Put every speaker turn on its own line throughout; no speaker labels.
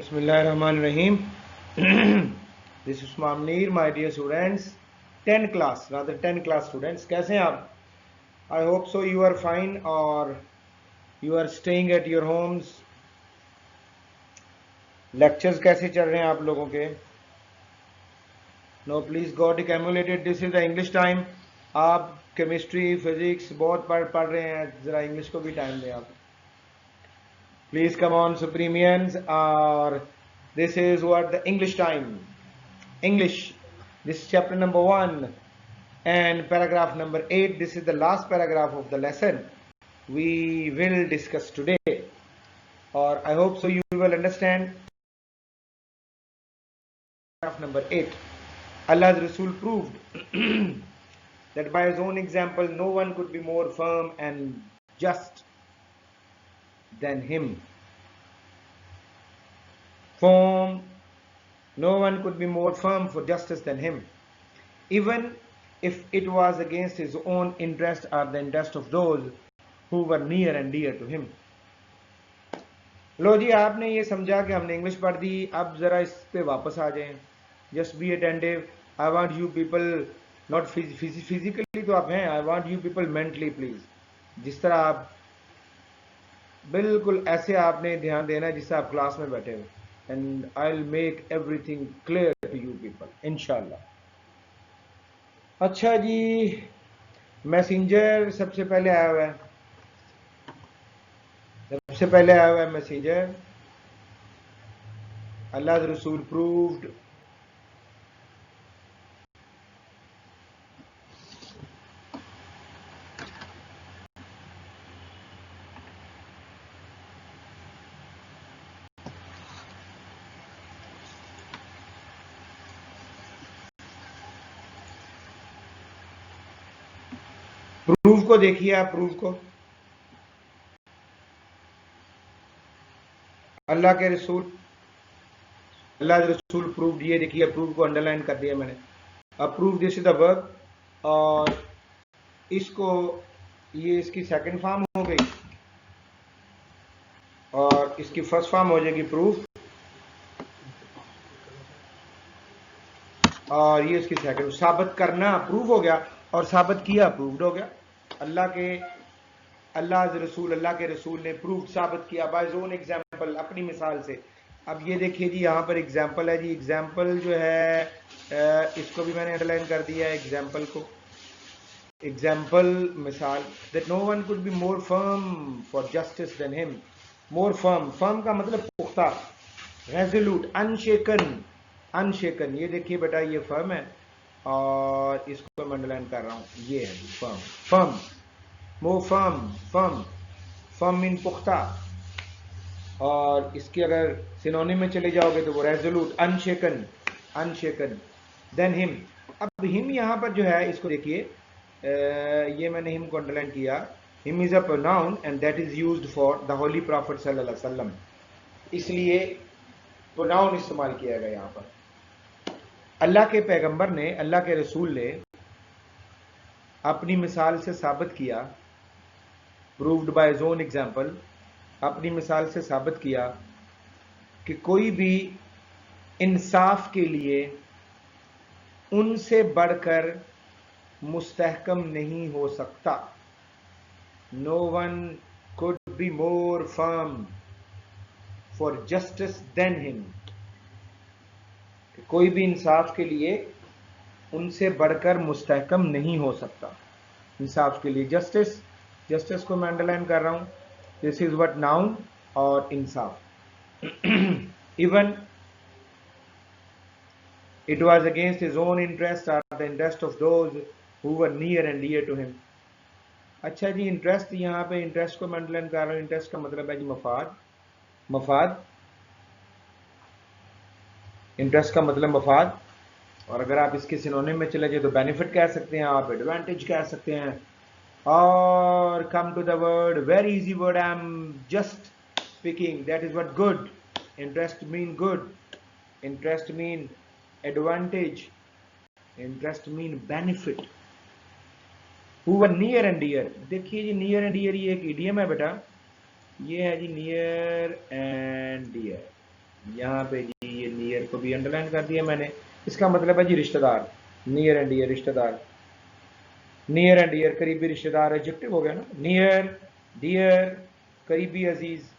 Bismillahirrahmanirrahim. This is Usman Mir, my dear students. 10 class students. कैसे हैं आप? I hope so you are fine or you are staying at your homes. Lectures कैसे चल रहे हैं आप लोगों के? No, please got accumulated. This is the English time. आप केमिस्ट्री फिजिक्स बहुत पढ़ रहे हैं, ज़रा इंग्लिश को भी टाइम दें आप. Please come on, Supremians. This is what the English time. English. This is chapter number 1 and paragraph number 8. This is the last paragraph of the lesson we will discuss today. Or I hope so you will understand. Paragraph number 8. Allah's Rasul proved that by his own example no one could be more firm and just than him. No one could be more firm for justice than him, even if it was against his own interest or the interest of those who were near and dear to him. लो जी, आपने ये समझा कि हमने English पढ़ दी, अब ज़रा इस पे वापस आ जाएं. Just be attentive. I want you people, not physically तो आप हैं, I want you people mentally please. जिस तरह आप बिल्कुल ऐसे आपने ध्यान देना है जिससे आप क्लास में बैठे हो. And I will make everything clear to you people इंशाल्लाह. अच्छा जी, मैसेंजर सबसे पहले आया हुआ है. मैसेंजर. अल्लाह रसूल प्रूव्ड प्रूफ को देखिए आप. प्रूफ को अल्लाह रसूल प्रूफ. ये देखिए, प्रूफ को अंडरलाइन कर दिया मैंने. Approve this is the verb, और इसको ये इसकी सेकंड फॉर्म हो गई और इसकी फर्स्ट फॉर्म हो जाएगी प्रूफ, और ये इसकी सेकंड. साबित करना प्रूफ हो गया और साबित किया प्रूव्ड हो गया. अल्लाह के रसूल ने प्रूफ साबित किया बाय हिज ओन एग्जांपल, अपनी मिसाल से. अब ये देखिए जी, यहाँ पर एग्जांपल है जी. एग्जांपल जो है इसको भी मैंने अंडरलाइन कर दिया है. एग्जांपल को, एग्जांपल मिसाल. That no one could be more firm for justice than him. More firm, firm का मतलब पुख्ता, रेजोल्यूट, अनशेकन. ये देखिए बेटा, ये फर्म है और इसको मैं अंडरलाइन कर रहा हूँ. ये है फर्म. मोर फर्म मीन पुख्ता, और इसके अगर सिनोनिम में चले जाओगे तो वो रेजोल्यूट, अनशेकन देन हिम. अब हिम यहाँ पर जो है, इसको देखिए, ये मैंने हिम को अंडरलाइन किया. Him is a pronoun and that is used for the holy prophet सल्लल्लाहु अलैहि वसल्लम. इसलिए प्रोनाउन इस्तेमाल किया गया यहाँ पर. अल्लाह के पैगंबर ने, अल्लाह के रसूल ने अपनी मिसाल से साबित किया, proved by his own example, अपनी मिसाल से साबित किया कि कोई भी इंसाफ के लिए उनसे बढ़कर मुस्तहकम नहीं हो सकता. No one could be more firm for justice than him. कोई भी इंसाफ के लिए उनसे बढ़कर मुस्तहकम नहीं हो सकता. इंसाफ के लिए जस्टिस को मैं अंडरलाइन कर रहा हूं. दिस इज व्हाट नाउन और इंसाफ. Even it was against his own interest और the interest of those who were near and dear to him. अच्छा जी, इंटरेस्ट, यहाँ पे इंटरेस्ट को मैं अंडरलाइन कर रहा हूँ. इंटरेस्ट का मतलब है जी मफाद. इंटरेस्ट का मतलब मफाद, और अगर आप इसके सिनोनिम में चले जाए तो बेनिफिट कह सकते हैं, आप एडवांटेज कह सकते हैं. और come to the word, very easy word, I am just speaking, that is what good. Interest mean good, interest mean advantage, interest mean benefit. Who were near and dear. देखिए जी, नियर एंड डियर ये एक idiom है बेटा. ये है जी near and dear. यहाँ पे जी ये नियर को भी अंडरलाइन कर दिया मैंने। इसका मतलब है जी रिश्तेदार, नियर एंड डियर रिश्तेदार, नियर एंड डियर करीबी रिश्तेदार, एडजेक्टिव हो गया ना, नियर डियर करीबी अजीज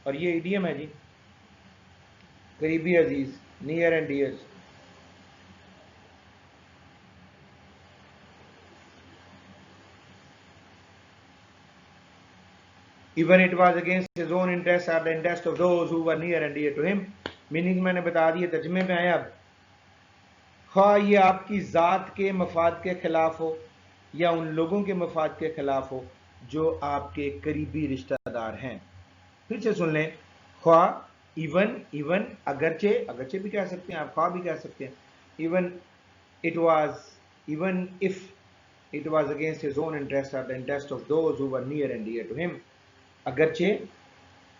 और ये इडियम है जी, करीबी अजीज, near and dear. Even it was against his own interests or the interest of those who were near and dear to him. Meaning मैंने बता दिए, तर्जमे में आया। अब खा ये आपकी ज़ात के मफाद के खिलाफ हो या उन लोगों के मफाद के खिलाफ हो जो आपके करीबी रिश्तेदार हैं। फिर से सुन लें, ख्वा इवन, इवन अगरचे, अगरचे भी कह सकते हैं आप, ख्वा भी कह सकते हैं। Even it was, even if it was against his own interest और the interest of those who were near and dear to him, अगरचे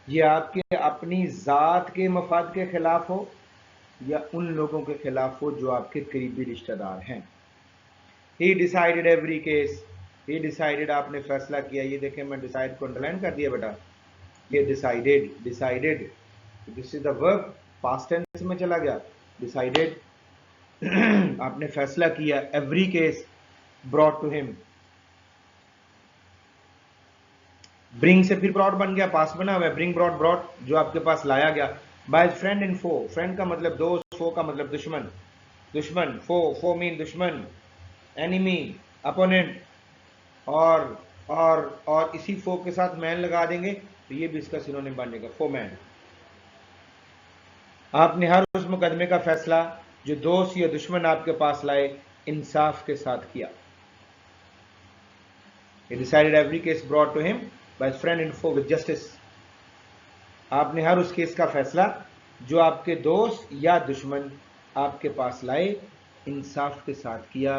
ये आपके अपनी ज़ात के मफाद के खिलाफ हो या उन लोगों के खिलाफ हो जो आपके करीबी रिश्तेदार हैं। ही डिसाइडेड एवरी केस, ही डिसाइडेड आपने फैसला किया, ये देखें मैं डिसाइड को अंडरलाइन कर दिया बेटा, ये decided, decided this is the verb, past tense में चला गया, डिसाइडेड आपने फैसला किया, every case brought to him, bring से फिर ब्रॉट बन गया, पास बना हुआ है, ब्रिंग ब्रॉट, ब्रॉट जो आपके पास लाया गया, by friend in foe, friend का मतलब दोस्त, फो का मतलब दुश्मन, दुश्मन, फो, फो मीन दुश्मन, एनिमी, अपोनेंट, और इसी फो के साथ मैन लगा देंगे तो ये भी इसका सिनोनिम बनेगा, फो मैन। आपने हर उस मुकदमे का फैसला जो दोस्त या दुश्मन आपके पास लाए इंसाफ के साथ किया। He decided every case brought to him by his friend info with justice. आपने हर उस केस का फैसला जो आपके दोस्त या दुश्मन आपके पास लाए इंसाफ के साथ किया,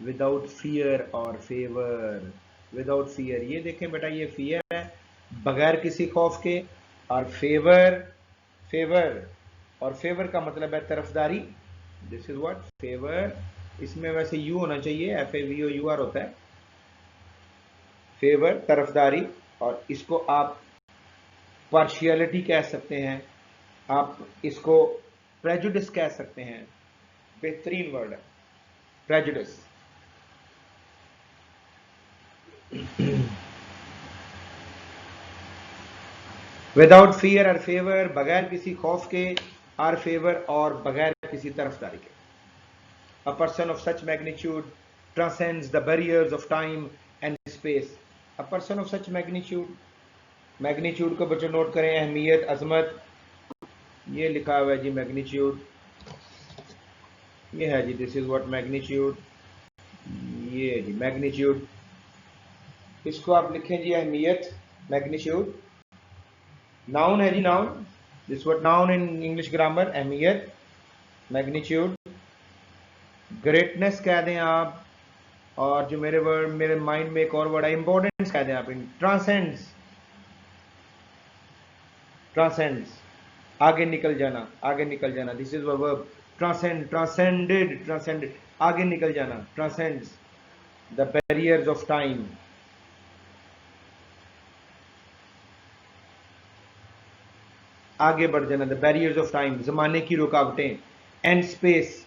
विदाउट फियर और फेवर, विदाउट फियर, ये देखें बेटा ये फियर है बगैर किसी खौफ के, और फेवर, फेवर, और फेवर का मतलब है तरफदारी, दिस इज व्हाट फेवर, इसमें वैसे यू होना चाहिए, FAVOUR होता है फेवर, तरफदारी, और इसको आप पार्शियलिटी कह सकते हैं, आप इसको प्रेजुडिस कह सकते हैं, बेहतरीन वर्ड है प्रेजुडिस। विदाउट फियर और फेवर, बगैर किसी खौफ के, और फेवर और बगैर किसी तरफदारी के। A person of such magnitude transcends the barriers of time and space. A person of such magnitude, magnitude को बच्चों नोट करें, अहमियत, अजमत, ये लिखा हुआ है जी मैग्नीट्यूड, ये है जी, दिस इज व्हाट मैग्नीट्यूड, ये है जी मैग्नीट्यूड, इसको आप लिखें जी अहमियत, मैग्नीट्यूड, नाउन है जी noun, this what noun in English grammar, अहमियत, मैग्नीट्यूड, ग्रेटनेस कह दें आप, और जो मेरे वर्ड, मेरे माइंड में एक और वर्ड है इंपॉर्टेंस कह दें आप, इन ट्रांसेंड्स, ट्रांसेंड्स, आगे निकल जाना, आगे निकल जाना, this is verb, transcend, transcended, transcended, आगे निकल जाना, transcends the barriers of time, आगे बढ़ जाना, द बैरियर्स ऑफ टाइम, जमाने की रुकावटें, एंड स्पेस,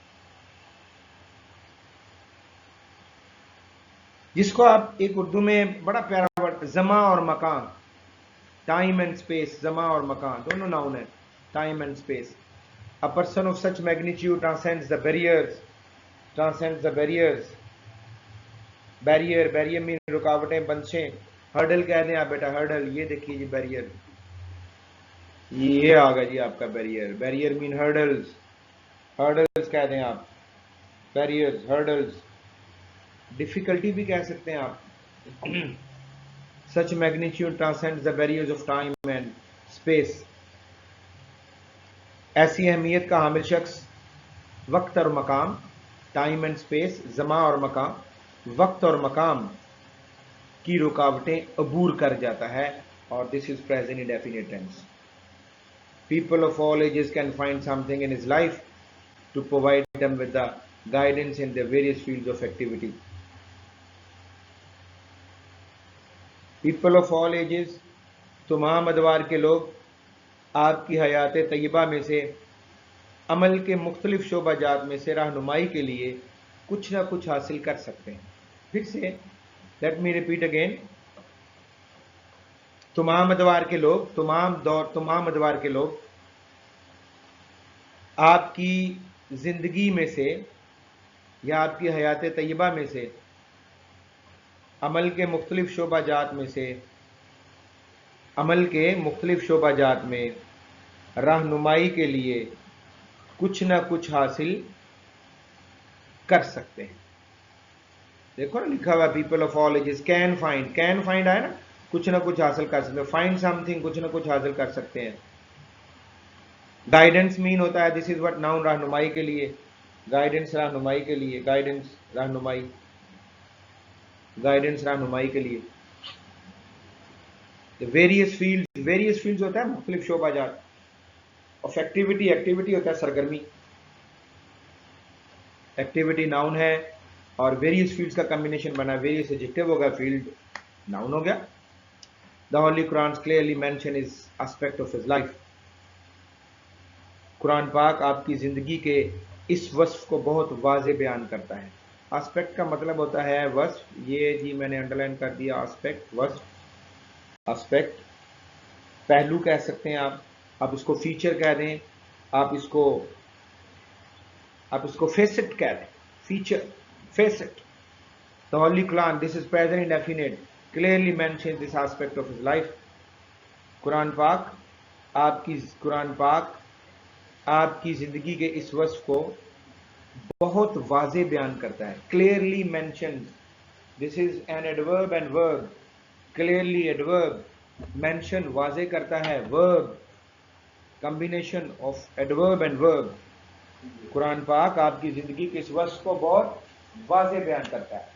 जिसको आप एक उर्दू में बड़ा प्यारा वर्ड, जमा और मकान, टाइम एंड स्पेस, जमा और मकान दोनों नाउन है, time and space. A person of such magnitude transcends the barriers, transcends the barriers, barrier, barrier mean रुकावटें, बंदिशें, हर्डल कह दें आप बेटा, हर्डल, ये देखिए जी बैरियर, ये आ गया जी आपका barrier, barrier mean hurdles, hurdles कह दें आप, बैरियर्स, हर्डल्स, डिफिकल्टी भी कह सकते हैं आप। Such magnitude transcends the barriers of time and space, ऐसी अहमियत का हामिल शख्स वक्त और मकाम, टाइम एंड स्पेस, जमा और मकाम, वक्त और मकाम की रुकावटें अबूर कर जाता है, और this is present indefinite tense. People of all ages can find something in his life to provide them with the guidance in their various fields of activity. People of all ages, तमाम अदवार के लोग, आपकी हयात तय्यबा में से अमल के मुख्तलिफ शोबाजात में से रहनुमाई के लिए कुछ ना कुछ हासिल कर सकते हैं। फिर से लेट मी रिपीट अगेन, तमाम अदवार के लोग, तमाम अदवार के लोग आपकी ज़िंदगी में से या आपकी हयात तय्यबा में से अमल के मुख्तलिफ शोबाजात में रहनुमाई के लिए कुछ ना कुछ हासिल कर सकते हैं। देखो ना लिखा हुआ people of all ages can find है ना, कुछ ना कुछ हासिल कर सकते हैं। फाइंड समथिंग, कुछ ना कुछ हासिल कर सकते हैं। गाइडेंस मीन होता है, दिस इज व्हाट नाउन, रहनुमाई के लिए, गाइडेंस रहनुमाई के लिए, गाइडेंस रहनुमाई के लिए। वेरियस फील्ड्स होता है मुख्तलिफ शोबाजात ऑफ एक्टिविटी होता है सरगर्मी, एक्टिविटी नाउन है और वेरियस फील्ड्स का कॉम्बिनेशन बना, वेरियस एडजेक्टिव होगा, फील्ड नाउन हो गया। The Holi Quran clearly mention is aspect of his life. Quran पाक आपकी ज़िंदगी के इस वस्फ को बहुत वाज़े बयान करता है। एस्पेक्ट का मतलब होता है वस्फ, ये जी मैंने अंडरलाइन कर दिया, एस्पेक्ट वस्फ, एस्पेक्ट पहलू कह सकते हैं आप इसको फीचर कह दें, आप इसको फेसेट कह दें, feature facet. The Holi Quran, this is present indefinite, clearly mention this aspect of his life. Quran पाक आपकी ज़िंदगी के इस वस्फ को बहुत वाज़े बयान करता है। Clearly mention, this is an adverb and verb, clearly adverb, mention वाज़े करता है, verb combination of adverb and verb. Quran पाक आपकी ज़िंदगी के इस वस्फ को बहुत वाज़े बयान करता है,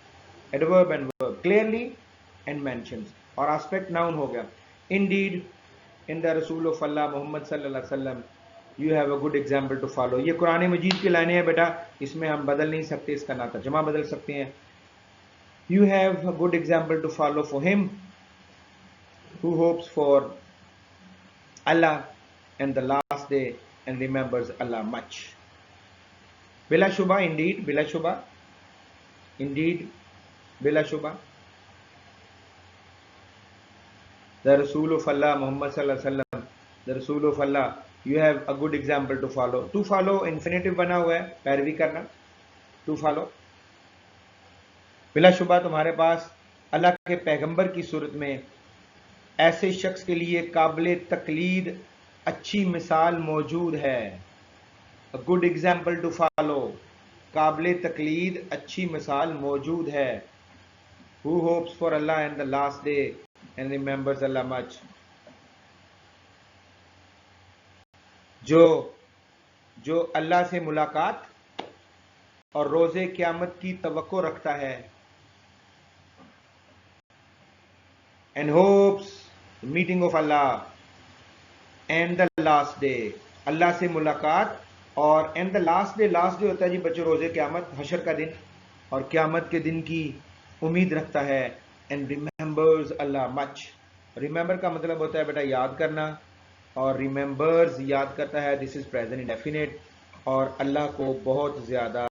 adverb and verb, clearly and mention, और एस्पेक्ट नाउन हो गया। इंडीड इन द रसूल ऑफ अल्लाह मोहम्मद सल्लल्लाहु अलैहि वसल्लम you have a good example to follow. ये कुरान मजीद की लाइनें हैं बेटा, इसमें हम बदल नहीं सकते, इसका नाता जमा बदल सकते हैं। You have a good example to follow for him who hopes for Allah and the last day and remembers Allah much. बिलाशुबा, इंडीड, बिलाशुबा, इंडीड, बिलाशुबा, द रसूल ऑफ अल्लाह मोहम्मद सल्लल्लाहु अलैहि वसल्लम, द रसूल of Allah, you have a good example to follow. To follow infinitive बना हुआ है, पैरवी करना, टू फॉलो। बिलाशुबा तुम्हारे पास अल्लाह के पैगंबर की सूरत में ऐसे शख्स के लिए काबिल तकलीद अच्छी मिसाल मौजूद है। A good example to follow, काबिल तकलीद अच्छी मिसाल मौजूद है। Who hopes for Allah and the last day and remembers Allah much, जो अल्लाह से मुलाकात और रोज़े क़यामत की तवक्को रखता है, and hopes meeting of Allah and the last day, अल्लाह से मुलाकात और एंड द लास्ट डे होता है जी बच्चों रोज़े क़यामत, हशर का दिन, और क़यामत के दिन की उम्मीद रखता है। And remembers Allah much, remember का मतलब होता है बेटा याद करना, और रिमेंबर्स याद करता है, दिस इज प्रेजेंट इंडेफिनिट, और अल्लाह को बहुत ज़्यादा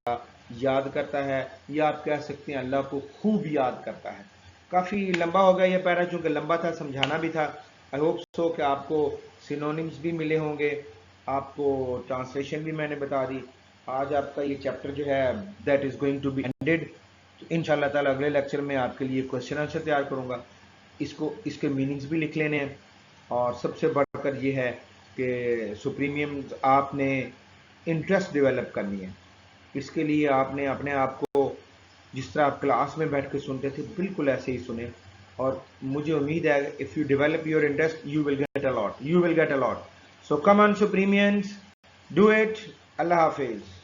याद करता है, या आप कह सकते हैं अल्लाह को खूब याद करता है। काफ़ी लंबा हो गया ये पैरा, चूँकि लंबा था, समझाना भी था। आई होप सो कि आपको सिनोनिम्स भी मिले होंगे, आपको ट्रांसलेशन भी मैंने बता दी। आज आपका ये चैप्टर जो है that is going to be ended. तो इंशाल्लाह ताला अगले लेक्चर में आपके लिए क्वेश्चन आंसर तैयार करूँगा, इसके मीनिंग्स भी लिख लेने हैं। और सबसे बढ़कर ये है कि सुप्रीमियम आपने इंटरेस्ट डेवलप करनी है, इसके लिए आपने अपने आप को जिस तरह आप क्लास में बैठ के सुनते थे बिल्कुल ऐसे ही सुने, और मुझे उम्मीद है if you develop your interest you will get a lot, so come on Supremians, do it. अल्लाह हाफिज़।